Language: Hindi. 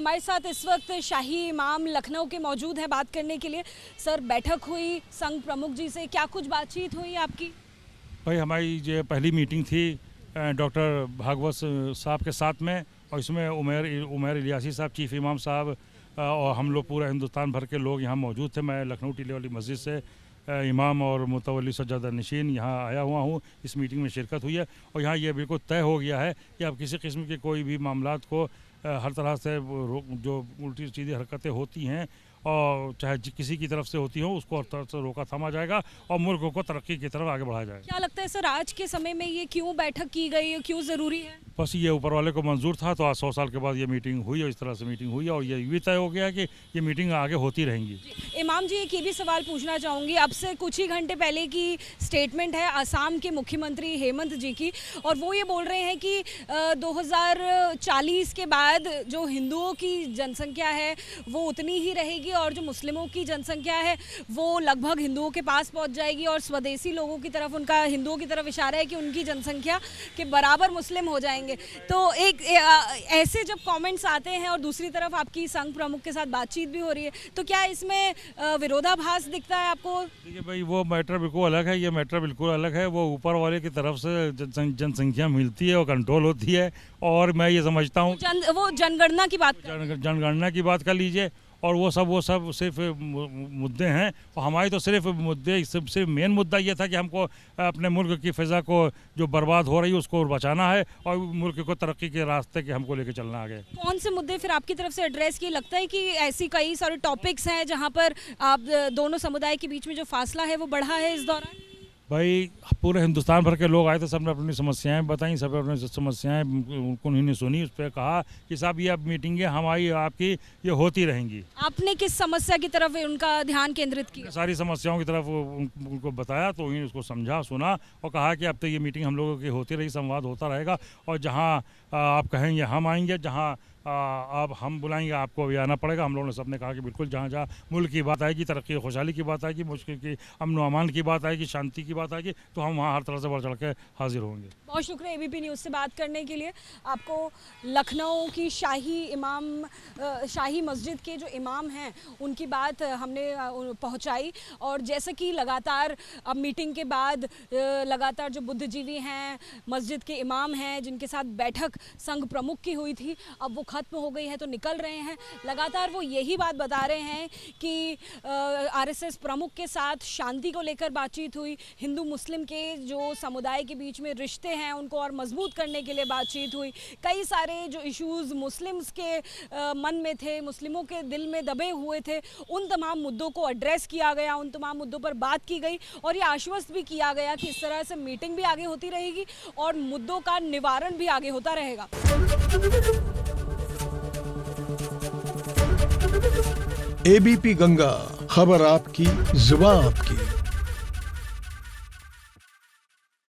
हमारे साथ इस वक्त शाही इमाम लखनऊ के मौजूद हैं बात करने के लिए। सर, बैठक हुई संघ प्रमुख जी से, क्या कुछ बातचीत हुई आपकी? भाई हमारी जो पहली मीटिंग थी डॉक्टर भागवत साहब के साथ में, और इसमें उमैर इलियासी साहब, चीफ इमाम साहब और हम लोग पूरा हिंदुस्तान भर के लोग यहाँ मौजूद थे। मैं लखनऊ टीले वाली मस्जिद से इमाम और मुतवल्ली सज्जादा नशीन यहाँ आया हुआ हूँ। इस मीटिंग में शिरकत हुई है और यहाँ ये बिल्कुल तय हो गया है कि अब किसी किस्म के कोई भी मामलात को हर तरह से जो उल्टी सीधी हरकतें होती हैं और चाहे किसी की तरफ से होती हो, उसको हर तरह से रोका थामा जाएगा और मुल्क को तरक्की की तरफ आगे बढ़ाया जाएगा। क्या लगता है सर, आज के समय में ये क्यों बैठक की गई है, क्यों ज़रूरी है? बस ये ऊपर वाले को मंजूर था, तो आज 100 साल के बाद ये मीटिंग हुई और इस तरह से मीटिंग हुई और ये भी तय हो गया कि ये मीटिंग आगे होती रहेंगी। इमाम जी, एक ये भी सवाल पूछना चाहूँगी। अब से कुछ ही घंटे पहले की स्टेटमेंट है असम के मुख्यमंत्री हेमंत जी की, और वो ये बोल रहे हैं कि 2040 के बाद जो हिंदुओं की जनसंख्या है वो उतनी ही रहेगी और जो मुस्लिमों की जनसंख्या है वो लगभग हिंदुओं के पास पहुंच जाएगी, और स्वदेशी लोगों की तरफ, उनका हिंदुओं की तरफ इशारा है कि उनकी जनसंख्या के बराबर मुस्लिम हो जाएंगे। तो एक ऐसे जब कमेंट्स आते हैं और दूसरी तरफ आपकी संघ प्रमुख के साथ बातचीत भी हो रही है, तो क्या इसमें विरोधाभास दिखता है आपको? देखिए भाई, वो मैटर बिल्कुल अलग है, ये मैटर बिल्कुल अलग है। वो ऊपर वाले की तरफ से जनसंख्या मिलती है और कंट्रोल होती है, और मैं ये समझता हूँ वो जनगणना की बात जनगणना की बात कर लीजिए, और वो सब सिर्फ मुद्दे हैं। और हमारी तो सिर्फ मुद्दे, सबसे मेन मुद्दा ये था कि हमको अपने मुल्क की फ़िज़ा को जो बर्बाद हो रही है उसको बचाना है और मुल्क को तरक्की के रास्ते के हमको लेके चलना आगे। कौन से मुद्दे फिर आपकी तरफ से एड्रेस किए? लगता है कि ऐसी कई सारे टॉपिक्स हैं जहाँ पर आप दोनों समुदाय के बीच में जो फासला है वो बढ़ा है इस दौरान? भाई पूरे हिंदुस्तान भर के लोग आए थे, सबने अपनी समस्याएं बताई, सब अपनी समस्याएं उन्होंने सुनी, उस पर कहा कि साहब ये अब मीटिंगें हमारी आपकी ये होती रहेंगी। आपने किस समस्या की तरफ उनका ध्यान केंद्रित किया? सारी समस्याओं की तरफ उनको बताया, तो उन्हें उसको समझा, सुना और कहा कि अब तो ये मीटिंग हम लोगों की होती रही, संवाद होता रहेगा, और जहाँ आप कहेंगे हम आएंगे, जहाँ आप हम बुलाएंगे आपको भी आना पड़ेगा। हम लोगों ने सबने कहा कि बिल्कुल जहाँ जहाँ मुल्क की बात आएगी, तरक्की खुशहाली की बात आएगी, मुश्किल की अमन व अमान की बात आएगी, शांति की बात आएगी, तो हम वहाँ हर तरह से बढ़ चढ़ के हाजिर होंगे। बहुत शुक्रिया एबीपी न्यूज़ से बात करने के लिए। आपको लखनऊ की शाही मस्जिद के जो इमाम हैं उनकी बात हमने पहुंचाई, और जैसे कि लगातार अब मीटिंग के बाद लगातार जो बुद्धिजीवी हैं, मस्जिद के इमाम हैं, जिनके साथ बैठक संघ प्रमुख की हुई थी, अब वो ख़त्म हो गई है तो निकल रहे हैं। लगातार वो यही बात बता रहे हैं कि आरएसएस प्रमुख के साथ शांति को लेकर बातचीत हुई, हिंदू मुस्लिम के जो समुदाय के बीच में रिश्ते हैं उनको और मजबूत करने के लिए बातचीत हुई। कई सारे जो इश्यूज़ मुस्लिम्स के मन में थे, मुस्लिमों के दिल में दबे हुए थे, उन तमाम मुद्दों को एड्रेस किया गया, उन तमाम मुद्दों पर बात की गई, और ये आश्वस्त भी किया गया कि इस तरह से मीटिंग भी आगे होती रहेगी और मुद्दों का निवारण भी आगे होता रहेगा। एबीपी गंगा, खबर आपकी, जुबान आपकी।